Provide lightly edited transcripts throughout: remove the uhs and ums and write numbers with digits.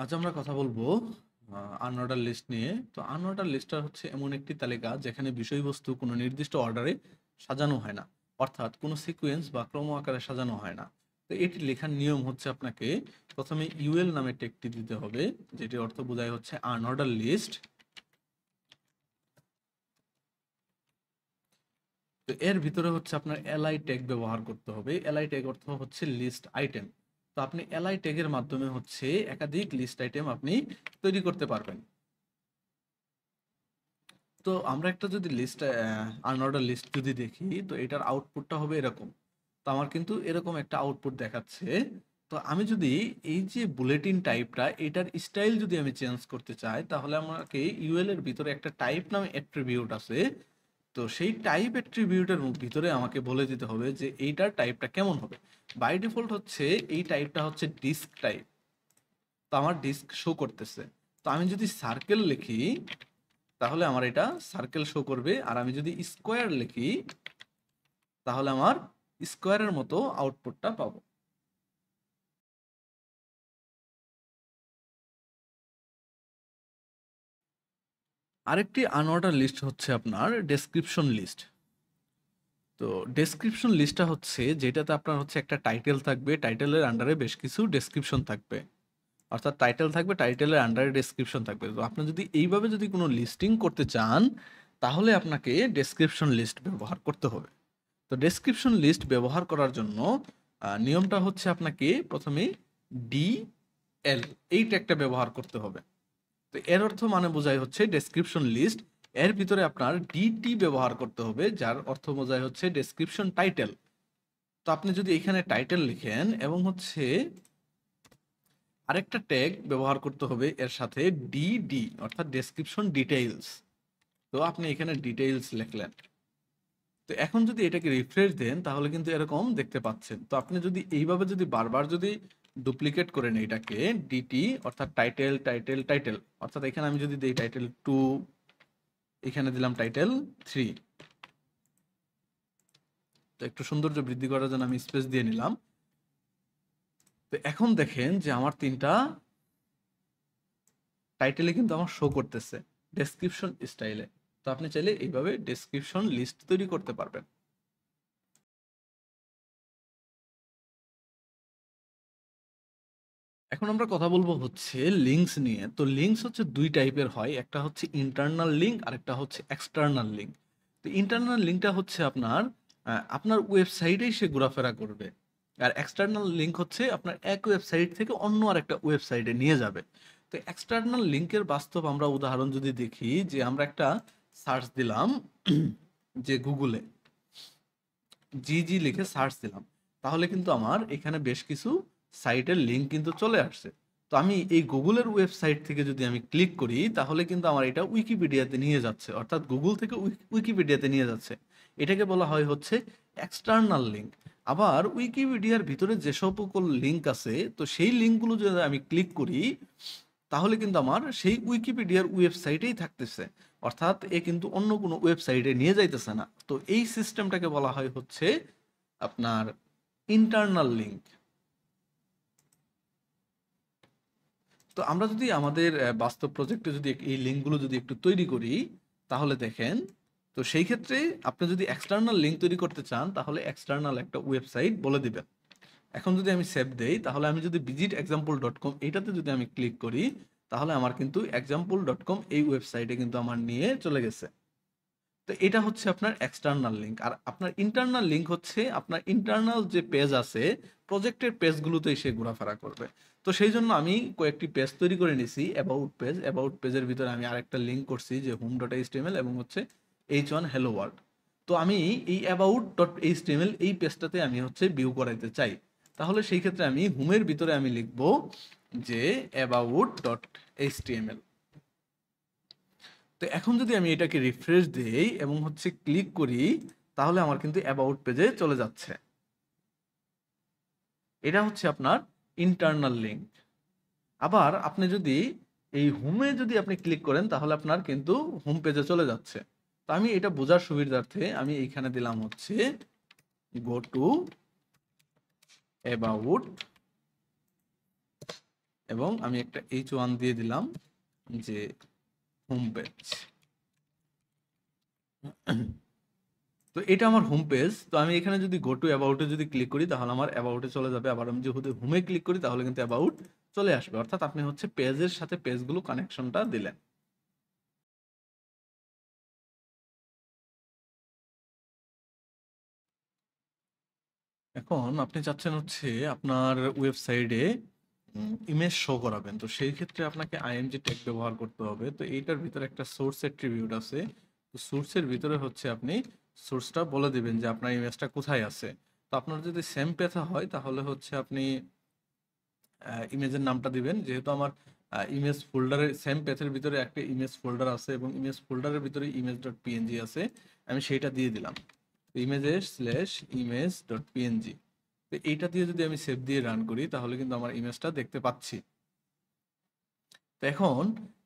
আজ আমরা কথা বলবো আনঅর্ডার লিস্ট নিয়ে। তো আনঅর্ডার লিস্টটা হচ্ছে এমন একটি তালিকা যেখানে বিষয়বস্তু কোনো নির্দিষ্ট অর্ডারে সাজানো হয় না, অর্থাৎ কোনো সিকোয়েন্স বা ক্রম আকারে সাজানো হয় না। তো এটি লেখার নিয়ম হচ্ছে আপনাকে প্রথমে ইউএল নামে ট্যাগটি দিতে হবে, যেটির অর্থ বোঝায় হচ্ছে আনঅর্ডার লিস্ট। তো এর ভিতরে হচ্ছে আপনার এলআই ট্যাগ ব্যবহার করতে হবে। এলআই ট্যাগ অর্থ হচ্ছে লিস্ট আইটেম। তো আপনি এলআই ট্যাগের মাধ্যমে হচ্ছে একাধিক লিস্ট আইটেম আপনি তৈরি করতে পারবেন। তো আমরা একটা যদি লিস্ট আনঅর্ডার লিস্ট যদি দেখি, তো এটার আউটপুটটা হবে এরকম। তো আমার কিন্তু এরকম একটা আউটপুট দেখাচ্ছে। তো আমি যদি এই যে বুলেটিন টাইপটা, এটার স্টাইল যদি আমি চেঞ্জ করতে চাই, তাহলে আমাকে ইউএল এর ভিতরে একটা টাইপ নামে অ্যাট্রিবিউট আছে। তো সেই টাইপ অ্যাট্রিবিউটের ভিতরে আমাকে বলে দিতে হবে যে এইটার টাইপটা কেমন হবে। বাই ডিফল্ট হচ্ছে এই টাইপটা হচ্ছে ডিস্ক টাইপ। তো আমার ডিস্ক শো করতেছে। তো আমি যদি সার্কেল লিখি, তাহলে আমার এটা সার্কেল শো করবে। আর আমি যদি স্কোয়ার লিখি, তাহলে আমার স্কোয়ারের মতো আউটপুটটা পাবো। আরেকটি আনঅর্ডার লিস্ট হচ্ছে আপনার ডেসক্রিপশন লিস্ট। তো ডেসক্রিপশন লিস্টটা হচ্ছে যেটাতে আপনার হচ্ছে একটা টাইটেল থাকবে, টাইটেলের আন্ডারে বেশ কিছু ডেসক্রিপশন থাকবে। অর্থাৎ টাইটেল থাকবে, টাইটেলের আন্ডারে ডেসক্রিপশন থাকবে। তো আপনি যদি এইভাবে যদি কোনো লিস্টিং করতে চান, তাহলে আপনাকে ডেসক্রিপশন লিস্ট ব্যবহার করতে হবে। তো ডেসক্রিপশন লিস্ট ব্যবহার করার জন্য নিয়মটা হচ্ছে আপনাকে প্রথমে ডিএল এই ট্যাগটা ব্যবহার করতে হবে। তো এর অর্থ মানে বোঝায় হচ্ছে ডেসক্রিপশন লিস্ট। এর ভিতরে আপনার ডিটি ব্যবহার করতে হবে, যার অর্থ বোঝায় হচ্ছে ডেসক্রিপশন টাইটেল। তো আপনি যদি এখানে টাইটেল লিখেন এবং হচ্ছে আরেকটা ট্যাগ ব্যবহার করতে হবে এর সাথে, ডিডি অর্থাৎ ডেসক্রিপশন ডিটেইলস। তো আপনি এখানে ডিটেইলস লিখলেন। তো এখন যদি এটাকে রিফ্রেশ দেন, তাহলে কিন্তু এরকম দেখতে পাচ্ছেন। তো আপনি যদি এইভাবে যদি বারবার যদি ডুপ্লিকেট করেন এটাকে, ডিটি অর্থাৎ টাইটেল টাইটেল টাইটেল, অর্থাৎ এখানে আমি যদি দিই টাইটেল 2, এখানে দিলাম টাইটেল 3। তো একটু সৌন্দর্য বৃদ্ধি করার জন্য আমি স্পেস দিয়ে নিলাম। তো এখন দেখেন যে আমার তিনটা টাইটেলে কিন্তু আমার শো করতেছে ডেসক্রিপশন স্টাইলে। তো আপনি চাইলে এইভাবে ডেসক্রিপশন লিস্ট তৈরি করতে পারবেন। এখন আমরা কথা বলবো হচ্ছে লিঙ্কস নিয়ে। তো লিঙ্কস হচ্ছে দুই টাইপের হয়, একটা হচ্ছে ইন্টারনাল লিঙ্ক আর একটা হচ্ছে এক্সটার্নাল লিঙ্ক। তো ইন্টারনাল লিঙ্কটা হচ্ছে আপনার আপনার ওয়েবসাইটেই সে ঘোরাফেরা করবে। আর এক্সটার্নাল লিঙ্ক হচ্ছে আপনার এক ওয়েবসাইট থেকে অন্য আরেকটা ওয়েবসাইটে নিয়ে যাবে। তো এক্সটার্নাল লিঙ্কের বাস্তব আমরা উদাহরণ যদি দেখি, যে আমরা একটা সার্চ দিলাম যে গুগলে জি জি লিখে সার্চ দিলাম, তাহলে কিন্তু আমার এখানে বেশ কিছু সাইটের লিঙ্ক কিন্তু চলে আসছে। তো আমি এই গুগলের ওয়েবসাইট থেকে যদি আমি ক্লিক করি, তাহলে কিন্তু আমার এটা উইকিপিডিয়াতে নিয়ে যাচ্ছে, অর্থাৎ গুগল থেকে উইকিপিডিয়াতে নিয়ে যাচ্ছে। এটাকে বলা হয় হচ্ছে এক্সটার্নাল লিঙ্ক। আবার উইকিপিডিয়ার ভিতরে যে সকল লিঙ্ক আছে, তো সেই লিঙ্কগুলো যদি আমি ক্লিক করি, তাহলে কিন্তু আমার সেই উইকিপিডিয়ার ওয়েবসাইটেই থাকতেছে, অর্থাৎ এ কিন্তু অন্য কোনো ওয়েবসাইটে নিয়ে যাইতেছে না। তো এই সিস্টেমটাকে বলা হয় হচ্ছে আপনার ইন্টারনাল লিঙ্ক। তো আমরা যদি আমাদের বাস্তব প্রজেক্টে যদি এই লিঙ্কগুলো যদি একটু তৈরি করি, তাহলে দেখেন। তো সেই ক্ষেত্রে আপনি যদি এক্সটার্নাল লিঙ্ক তৈরি করতে চান, তাহলে এক্সটার্নাল একটা ওয়েবসাইট বলে দিবেন। এখন যদি আমি সেভ দেই, তাহলে আমি যদি ভিজিট এক্সাম্পল ডট কম এইটাতে যদি আমি ক্লিক করি, তাহলে আমার কিন্তু এক্সাম্পল ডট কম এই ওয়েবসাইটে কিন্তু আমার নিয়ে চলে গেছে। তো এটা হচ্ছে আপনার এক্সটার্নাল লিঙ্ক। আর আপনার ইন্টারনাল লিঙ্ক হচ্ছে আপনার ইন্টারনাল যে পেজ আছে, প্রজেক্টের পেজগুলোতেই সে ঘোরাফেরা করবে। তো সেই জন্য আমি কয়েকটি পেজ তৈরি করে নিছি। অ্যাবাউট পেজ, অ্যাবাউট পেজের ভিতরে আমি আরেকটা লিঙ্ক করছি যে হোম ডট এইচটিএমএল এবং হচ্ছে H1 হ্যালো ওয়ার্ল্ড। তো আমি এই অ্যাবাউট ডট এইচটিএমএল এই পেজটাতে আমি হচ্ছে ভিউ করাইতে চাই। তাহলে সেই ক্ষেত্রে আমি হোমের ভিতরে আমি লিখবো যে অ্যাবাউট ডট এইচটিএমএল। তো এখন যদি আমি এটাকে রিফ্রেশ দেই এবং হচ্ছে ক্লিক করি, তাহলে আমার কিন্তু অ্যাবাউট পেজে চলে যাচ্ছে। এটা হচ্ছে আপনার ইন্টারনাল লিঙ্ক। আবার আপনি যদি এই হোমে যদি আপনি ক্লিক করেন, তাহলে আপনার কিন্তু হোম পেজে চলে যাচ্ছে। তো আমি এটা বোঝার সুবিধার্থে আমি এইখানে দিলাম হচ্ছে গো টু অ্যাবাউট এবং আমি একটা H1 দিয়ে দিলাম যে হোম পেজ। তো এটা আমার হোম পেজ। তো আমি এখানে যদি গো টু অ্যাবাউটে যদি ক্লিক করি তাহলে আমার অ্যাবাউটে চলে যাবে। আবার আমি যদি হোমে ক্লিক করি তাহলে কিন্তু অ্যাবাউট চলে আসবে। অর্থাৎ আপনি হচ্ছে পেজের সাথে পেজগুলো কানেকশনটা দিলেন। এখন আপনি চাচ্ছেন হচ্ছে আপনার ওয়েবসাইটে ইমেজ শো করাবেন। তো সেই ক্ষেত্রে আপনাকে আইএমজি ট্যাগ ব্যবহার করতে হবে। তো এইটার ভিতরে একটা সোর্স অ্যাট্রিবিউট আছে। তো সোর্সের ভিতরে হচ্ছে আপনি সোর্সটা বলে দিবেন যে আপনার ইমেজটা কোথায় আছে। তো আপনার যদি সেম পেথা হয় তাহলে হচ্ছে আপনি ইমেজের নামটা দিবেন। যেহেতু আমার ইমেজ ফোল্ডারের সেম পেথের ভিতরে একটা ইমেজ ফোল্ডার আছে এবং ইমেজ ফোল্ডারের ভিতরে ইমেজ ডট পিএনজি আছে, আমি সেইটা দিয়ে দিলাম ইমেজের স্ল্যাশ ইমেজ ডট পিএনজি। তো এইটা দিয়ে যদি আমি সেভ দিয়ে রান করি তাহলে কিন্তু আমার ইমেজটা দেখতে পাচ্ছি। তো এখন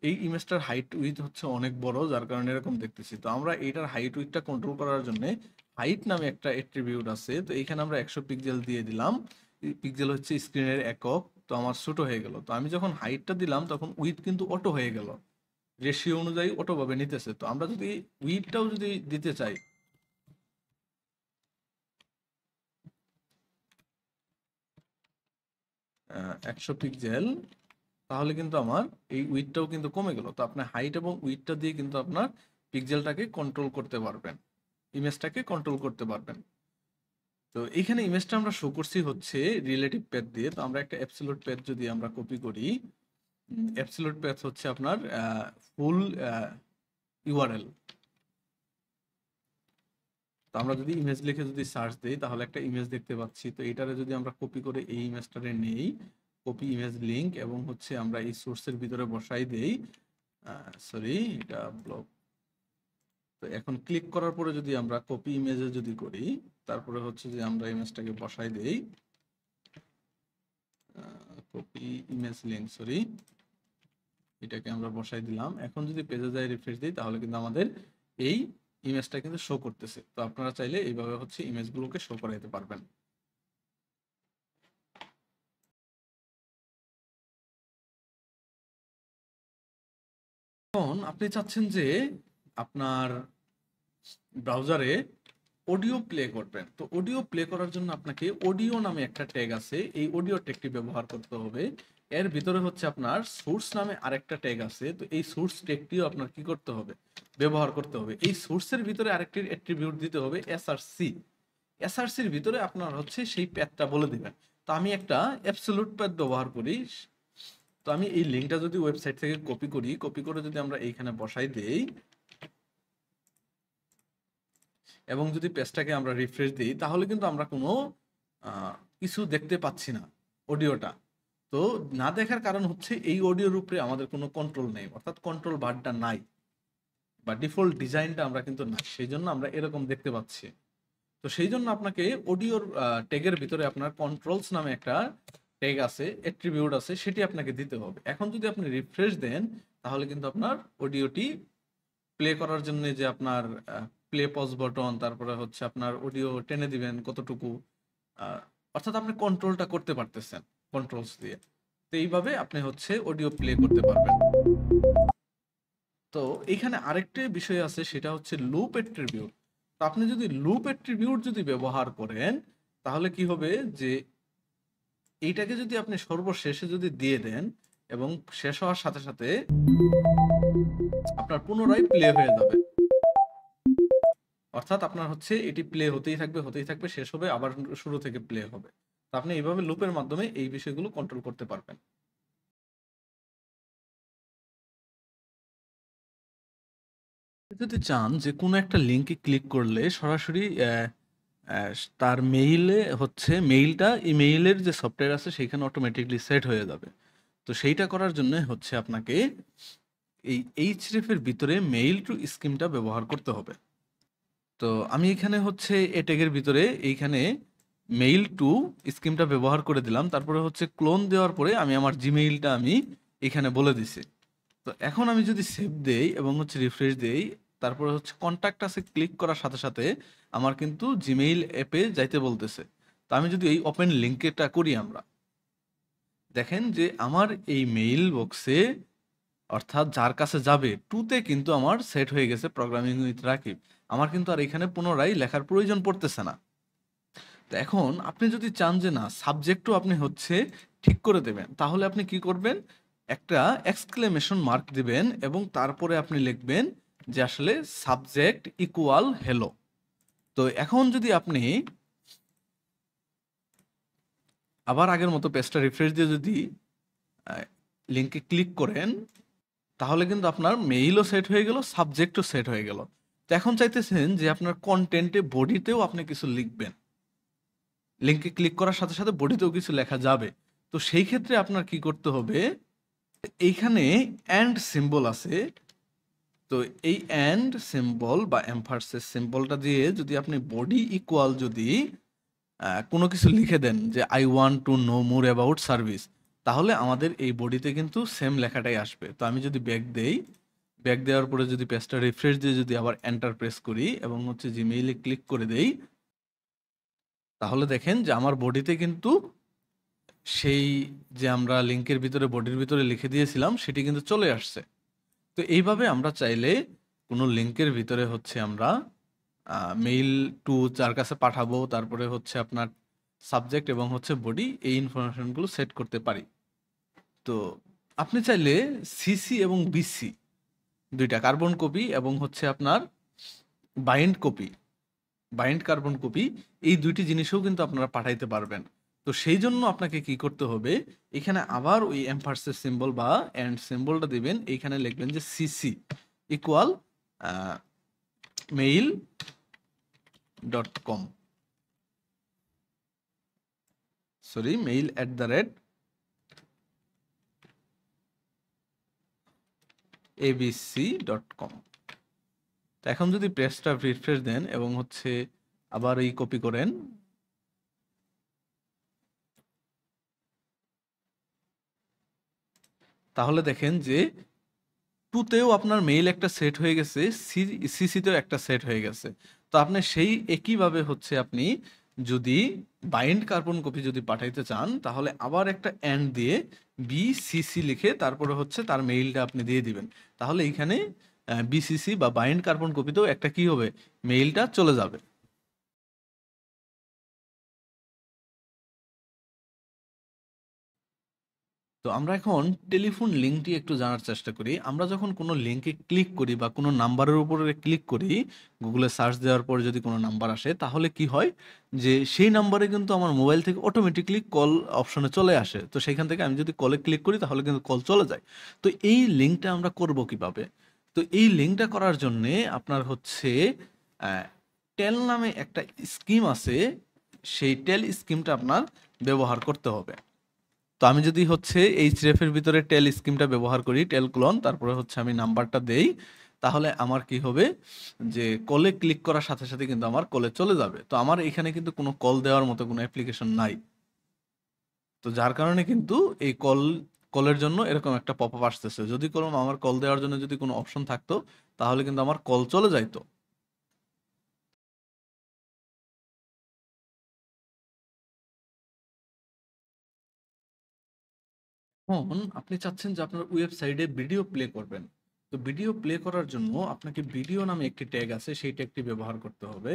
এই ইমেজটার হাইট উইথ হচ্ছে অনেক বড়, যার কারণে এরকম দেখতেছি। তো আমরা এইটার হাইট উইথটা কন্ট্রোল করার জন্য হাইট নামে একটা অ্যাট্রিবিউট আছে। তো এইখানে আমরা 100 পিক্সেল দিয়ে দিলাম। পিক্সেল হচ্ছে স্ক্রিনের একক। তো আমার ছোট হয়ে গেল। তো আমি যখন হাইটটা দিলাম তখন উইথ কিন্তু অটো হয়ে গেল, রেশিও অনুযায়ী অটো ভাবে নিতেছে। তো আমরা যদি উইথটাও যদি দিতে চাই, 100 পিক্সেল, তাহলে কিন্তু আমার এই উইথটাও কিন্তু কমে গেল। তো আপনার হাইট এবং উইথটা দিয়ে কিন্তু আপনার পিক্সেলটাকে কন্ট্রোল করতে পারবেন, ইমেজটাকে কন্ট্রোল করতে পারবেন। তো এইখানে ইমেজটা আমরা শো করছি হচ্ছে রিলেটিভ প্যাথ দিয়ে। তো আমরা একটা অ্যাবসলিউট প্যাথ যদি আমরা কপি করি, অ্যাবসলিউট প্যাথ হচ্ছে আপনার ফুল ইউআরএল। তো আমরা যদি ইমেজ লিখে যদি সার্চ দিই তাহলে একটা ইমেজ দেখতে পাচ্ছি। তো এটারে যদি আমরা কপি করে এই ইমেজটারে নেই, কপি ইমেজ লিংক, এবং হচ্ছে আমরা এই সোর্সের ভিতরে বসাই দেই, সরি এটা ব্লক। তো এখন ক্লিক করার পরে যদি আমরা কপি ইমেজে যদি করি, তারপরে হচ্ছে যে আমরা ইমেজটাকে বসাই দেই, কপি ইমেজ লিংক, সরি এটাকে আমরা বসাই দিলাম। এখন যদি পেজে যাই রিফ্রেশ দিই তাহলে কিন্তু আমাদের এই ইমেজটা কিন্তু শো করতেছে। তো আপনারা চাইলে এইভাবে হচ্ছে ইমেজগুলোকে শো করাইতে পারবেন। এখন আপনি চাচ্ছেন যে আপনার ব্রাউজারে অডিও প্লে করবেন। তো অডিও প্লে করার জন্য আপনাকে অডিও নামে একটা ট্যাগ আছে, এই অডিও ট্যাগটি ব্যবহার করতে হবে। এর ভিতরে হচ্ছে আপনার সোর্স নামে আরেকটা ট্যাগ আছে। তো এই সোর্স ট্যাগটিও আপনার কি করতে হবে, ব্যবহার করতে হবে। এই সোর্সের ভিতরে আরেকটি অ্যাট্রিবিউট দিতে হবে এসআরসি। এসআরসির ভিতরে আপনার হচ্ছে সেই প্যাথটা বলে দিবেন। তো আমি একটা অ্যাবসলিউট প্যাথ ব্যবহার করি। তো আমি এই লিঙ্কটা যদি ওয়েবসাইট থেকে কপি করি, কপি করে যদি আমরা এইখানে বসাই দেই এবং যদি পেজটাকে আমরা রিফ্রেশ দিই তাহলে কিন্তু আমরা কোনো কিছু দেখতে পাচ্ছি না অডিওটা। তো না দেখার কারণ হচ্ছে এই অডিওর উপরে আমাদের কোনো কন্ট্রোল নেই, অর্থাৎ কন্ট্রোল বারটা নাই বা ডিফল্ট ডিজাইনটা আমরা কিন্তু নাই, সেই জন্য আমরা এরকম দেখতে পাচ্ছি। তো সেই জন্য আপনাকে অডিওর ট্যাগের ভিতরে আপনার কন্ট্রোলস নামে একটা ট্যাগ আছে, অ্যাট্রিবিউট আছে, সেটি আপনাকে দিতে হবে। এখন যদি আপনি রিফ্রেশ দেন তাহলে কিন্তু আপনার অডিওটি প্লে করার জন্য যে আপনার প্লে পজ বটন, তারপরে হচ্ছে আপনার অডিও টেনে দিবেন কতটুকু, আহ, অর্থাৎ আপনি কন্ট্রোলটা করতে পারতেছেন কন্ট্রোলস দিয়ে। তো এইভাবে আপনি হচ্ছে অডিও প্লে করতে পারবেন। তো এইখানে আরেকটা বিষয় আছে, সেটা হচ্ছে লুপ অ্যাট্রিবিউট। তো আপনি যদি লুপ অ্যাট্রিবিউট যদি ব্যবহার করেন তাহলে কি হবে যে এইটাকে যদি আপনি সর্বশেষে যদি দিয়ে দেন এবং শেষ হওয়ার সাথে সাথে আপনার পুনরায় প্লে হয়ে যাবে। অর্থাৎ আপনার হচ্ছে এটি প্লে হতেই থাকবে, শেষ হবে আবার শুরু থেকে প্লে হবে। তো আপনি এইভাবে লুপের মাধ্যমে এই বিষয়গুলো কন্ট্রোল করতে পারবেন। যদি চান যে কোনো একটা লিঙ্কে ক্লিক করলে সরাসরি তার মেইলে হচ্ছে মেইলটা ইমেইলের যে সফটওয়্যার আছে সেখানে অটোমেটিকলি সেট হয়ে যাবে। তো সেইটা করার জন্য হচ্ছে আপনাকে এই এইচরেফ এর ভিতরে মেইল টু স্কিমটা ব্যবহার করতে হবে। তো আমি এখানে হচ্ছে এ ট্যাগের ভিতরে এইখানে মেইল টু স্কিমটা ব্যবহার করে দিলাম। তারপরে হচ্ছে ক্লোন দেওয়ার পরে আমি আমার জিমেইলটা আমি এখানে বলে দিছি। তো এখন আমি যদি সেভ দেই এবং হচ্ছে রিফ্রেশ দেই, তারপরে হচ্ছে কন্ট্যাক্ট আছে ক্লিক করার সাথে সাথে আমার কিন্তু জিমেইল অ্যাপে যাইতে বলতেছে। তো আমি যদি এই ওপেন লিঙ্কটা করি, আমরা দেখেন যে আমার এই মেইল বক্সে অর্থাৎ যার কাছে যাবে টুতে কিন্তু আমার সেট হয়ে গেছে প্রোগ্রামিং উইথ রাকিব। আমার কিন্তু আর এখানে পুনরায় লেখার প্রয়োজন পড়তেছে না। তো এখন আপনি যদি চান যে না সাবজেক্টও আপনি হচ্ছে ঠিক করে দেবেন, তাহলে আপনি কি করবেন? একটা এক্সক্লেমেশন মার্ক দিবেন এবং তারপরে আপনি লিখবেন যে আসলে সাবজেক্ট ইকুয়াল হেলো। তো এখন যদি আপনি আবার আগের মতো পেজটা রিফ্রেশ দিয়ে যদি লিঙ্কে ক্লিক করেন, তাহলে কিন্তু আপনার মেইলও সেট হয়ে গেল, সাবজেক্টও সেট হয়ে গেল। তো এখন চাইতেছেন যে আপনার কন্টেন্টে বডিতেও আপনি কিছু লিখবেন। লিঙ্কে ক্লিক করার সাথে সাথে বডিতেও কিছু লেখা যাবে। তো সেই ক্ষেত্রে আপনার কি করতে হবে? এইখানে অ্যান্ড সিম্বল আছে। তো এই অ্যান্ড সিম্বল বা এমফাসিস সিম্বলটা দিয়ে যদি আপনি বডি ইকুয়াল যদি কোনো কিছু লিখে দেন যে I want to know more about service, তাহলে আমাদের এই বডিতে কিন্তু সেম লেখাটাই আসবে। তো আমি যদি ব্যাক দেই, ব্যাক দেওয়ার পরে যদি পেজটা রিফ্রেশ দিয়ে যদি আবার এন্টার প্রেস করি এবং হচ্ছে জিমেইলে ক্লিক করে দেই, তাহলে দেখেন যে আমার বডিতে কিন্তু সেই যে আমরা লিঙ্কের ভিতরে বডির ভিতরে লিখে দিয়েছিলাম সেটি কিন্তু চলে আসছে। তো এইভাবে আমরা চাইলে কোনো লিঙ্কের ভিতরে হচ্ছে আমরা মেইল টু যার কাছে পাঠাবো, তারপরে হচ্ছে আপনার সাবজেক্ট এবং হচ্ছে বডি, এই ইনফরমেশনগুলো সেট করতে পারি। তো আপনি চাইলে সিসি এবং বিসি দুইটা কার্বন কপি এবং হচ্ছে আপনার bind copy, bind carbon copy, এই দুইটি জিনিসও কিন্তু আপনারা পাঠাইতে পারবেন। তো সেই জন্য আপনাকে কি করতে হবে? এখানে আবার ওই এমপারসেস সিম্বল বা এন্ড সিম্বলটা দিবেন, এইখানে লিখবেন যে CC equal mail dot com, sorry mail at the rate abc.com। তো এখন যদি পেজটা রিফ্রেশ দেন এবং হচ্ছে আবার এই কপি করেন, তাহলে দেখেন যে টুতেও আপনার মেইল একটা সেট হয়ে গেছে, সিসিতেও একটা সেট হয়ে গেছে। তো আপনি সেই একইভাবে হচ্ছে আপনি যদি বাইন্ড কার্বন কপি যদি পাঠাইতে চান, তাহলে আবার একটা এন্ড দিয়ে বিসিসি লিখে তারপরে হচ্ছে তার মেইলটা আপনি দিয়ে দিবেন। তাহলে এইখানে বিসিসি বা বাইন্ড কার্বন কপিতেও একটা কি হবে? মেইলটা চলে যাবে। তো আমরা এখন টেলিফোন লিঙ্কটি একটু জানার চেষ্টা করি। আমরা যখন কোনো লিঙ্কে ক্লিক করি বা কোনো নাম্বারের উপরে ক্লিক করি, গুগলে সার্চ দেওয়ার পরে যদি কোনো নাম্বার আসে, তাহলে কি হয়? যে সেই নাম্বারে কিন্তু আমার মোবাইল থেকে অটোমেটিক্যালি কল অপশনে চলে আসে। তো সেখান থেকে আমি যদি কলে ক্লিক করি তাহলে কিন্তু কল চলে যায়। তো এই লিঙ্কটা আমরা করব কিভাবে? তো এই লিঙ্কটা করার জন্যে আপনার হচ্ছে অ্যা টেল নামে একটা স্কিম আছে, সেই টেল স্কিমটা আপনার ব্যবহার করতে হবে। তো আমি যদি হচ্ছে এইচরেফ এর ভিতরে টেল স্কিমটা ব্যবহার করি, টেল ক্লোন, তারপরে হচ্ছে আমি নাম্বারটা দেই, তাহলে আমার কি হবে? যে কলে ক্লিক করার সাথে সাথে কিন্তু আমার কলে চলে যাবে। তো আমার এখানে কিন্তু কোনো কল দেওয়ার মতো কোনো অ্যাপ্লিকেশন নাই। তো যার কারণে কিন্তু এই কলের জন্য এরকম একটা পপআপ আসতেছে। যদি কোনো আমার কল দেওয়ার জন্য যদি কোনো অপশন থাকতো, তাহলে কিন্তু আমার কল চলে যাইতো। এখন আপনি চাচ্ছেন যে আপনার ওয়েবসাইটে ভিডিও প্লে করবেন। তো ভিডিও প্লে করার জন্য আপনাকে ভিডিও নামে একটি ট্যাগ আছে, সেই ট্যাগটি ব্যবহার করতে হবে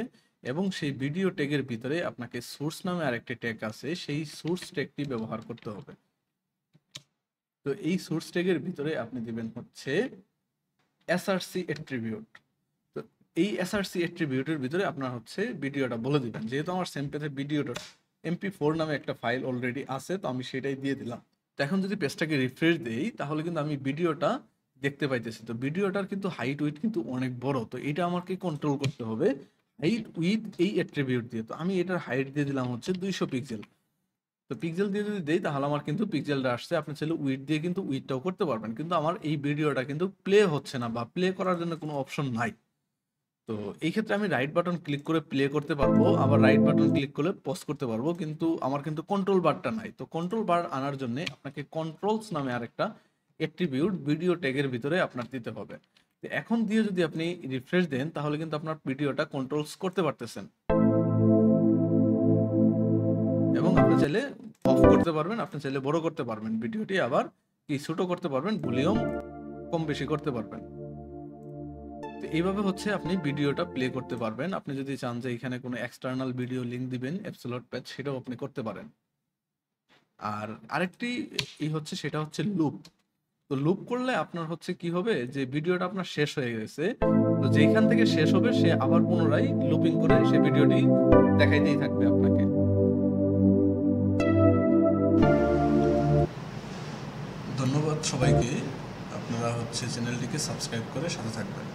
এবং সেই ভিডিও ট্যাগের ভিতরে আপনাকে সোর্স নামে আরেকটি ট্যাগ আছে, সেই সোর্স ট্যাগটি ব্যবহার করতে হবে। তো এই সোর্স ট্যাগের ভিতরে আপনি দিবেন হচ্ছে এসআরসি অ্যাট্রিবিউট। তো এই এসআরসি অ্যাট্রিবিউটের ভিতরে আপনার হচ্ছে ভিডিওটা বলে দিবেন। যেহেতু আমার সেমপেথে ভিডিও ডট MP4 নামে একটা ফাইল অলরেডি আছে, তো আমি সেটাই দিয়ে দিলাম। তো এখন যদি পেজটাকে রিফ্রেশ দেই, তাহলে কিন্তু আমি ভিডিওটা দেখতে পাইতেছি। তো ভিডিওটার কিন্তু হাইট উইথ কিন্তু অনেক বড়। তো এটা আমাকে কন্ট্রোল করতে হবে হাইট উইথ এই অ্যাট্রিবিউট দিয়ে। তো আমি এটার হাইট দিয়ে দিলাম হচ্ছে 200 পিক্সেল। তো পিক্সেল দিয়ে যদি দেই, তাহলে আমার কিন্তু পিক্সেলটা আসছে। আপনি চাইলে উইথ দিয়ে কিন্তু উইথটাও করতে পারবেন। কিন্তু আমার এই ভিডিওটা কিন্তু প্লে হচ্ছে না বা প্লে করার জন্য কোনো অপশন নাই। তো এই ক্ষেত্রে আমি রাইট বাটন ক্লিক করে প্লে করতে পারবো, আবার রাইট বাটন ক্লিক করলে পজ করতে পারবো, কিন্তু আমার কিন্তু কন্ট্রোল বারটা নাই। তো কন্ট্রোল বার আনার জন্য আপনাকে কন্ট্রোলস নামে আরেকটা অ্যাট্রিবিউট ভিডিও ট্যাগের ভিতরে আপনার দিতে হবে। তো এখন দিয়ে যদি আপনি রিফ্রেশ দেন, তাহলে কিন্তু আপনার ভিডিওটা কন্ট্রোলস করতে পারতেছেন এবং আপনি চাইলে অফ করতে পারবেন, আপনি চাইলে বড় করতে পারবেন ভিডিওটি, আবার কি ছোট করতে পারবেন, ভলিউম কম বেশি করতে পারবেন। তো এইভাবে হচ্ছে আপনি ভিডিওটা প্লে করতে পারবেন। আপনি যদি চান যে এখানে কোনো এক্সটার্নাল ভিডিও লিঙ্ক দিবেন অ্যাবসোলিউট পেজ, সেটাও আপনি করতে পারেন। আর আরেকটি হচ্ছে, সেটা হচ্ছে লুপ। তো লুপ করলে আপনার হচ্ছে কি হবে, যে ভিডিওটা আপনার শেষ হয়ে গেছে, তো যেখান থেকে শেষ হবে সে আবার পুনরায় লুপিং করে সে ভিডিওটি দেখাইতেই থাকবে আপনাকে। ধন্যবাদ সবাইকে। আপনারা হচ্ছে চ্যানেলটিকে সাবস্ক্রাইব করে সাথে থাকবেন।